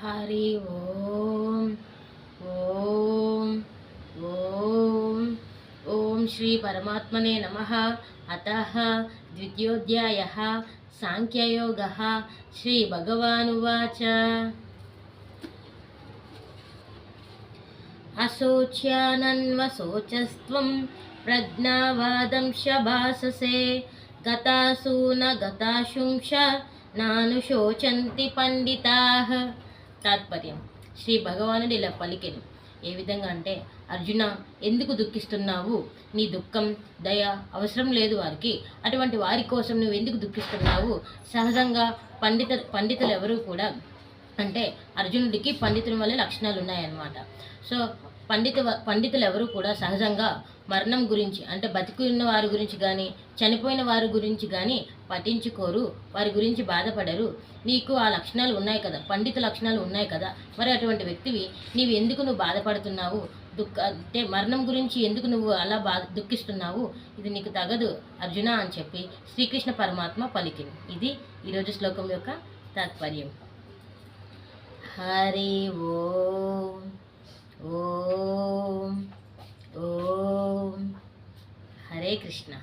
హరి ఓం ఓం ఓం ఓం శ్రీ పరమాత్మనే నమః. అతః ద్వితీయోధ్యాయః సాంఖ్యయోగః. శ్రీ భగవానువాచ అశోచ్యానన్వశోచస్త్వం ప్రజ్ఞావాదం శభాససే గతాసు న గతాశుంష నానుశోచంతి పండితాః. తాత్పర్యం: శ్రీ భగవానుడు ఇలా పలికెను. ఏ విధంగా అంటే, అర్జున, ఎందుకు దుఃఖిస్తున్నావు? నీ దుఃఖం, దయ అవసరం లేదు వారికి. అటువంటి వారి కోసం నువ్వు ఎందుకు దుఃఖిస్తున్నావు? సహజంగా పండితులు ఎవరు కూడా అంటే అర్జునుడికి పండితుల వల్ల లక్షణాలు ఉన్నాయన్నమాట. సో పండితులు ఎవరు కూడా సహజంగా మరణం గురించి అంటే బతికున్న వారి గురించి కానీ చనిపోయిన వారి గురించి కానీ పట్టించుకోరు, వారి గురించి బాధపడరు. నీకు ఆ లక్షణాలు ఉన్నాయి కదా, పండిత లక్షణాలు ఉన్నాయి కదా, మరి అటువంటి వ్యక్తివి నువ్వు బాధపడుతున్నావు? అంటే మరణం గురించి ఎందుకు నువ్వు అలా దుఃఖిస్తున్నావు? ఇది నీకు తగదు అర్జున అని చెప్పి శ్రీకృష్ణ పరమాత్మ పలికింది. ఇది ఈరోజు శ్లోకం యొక్క తాత్పర్యం. హరి ఓం ఓం ఓం. హరే కృష్ణ.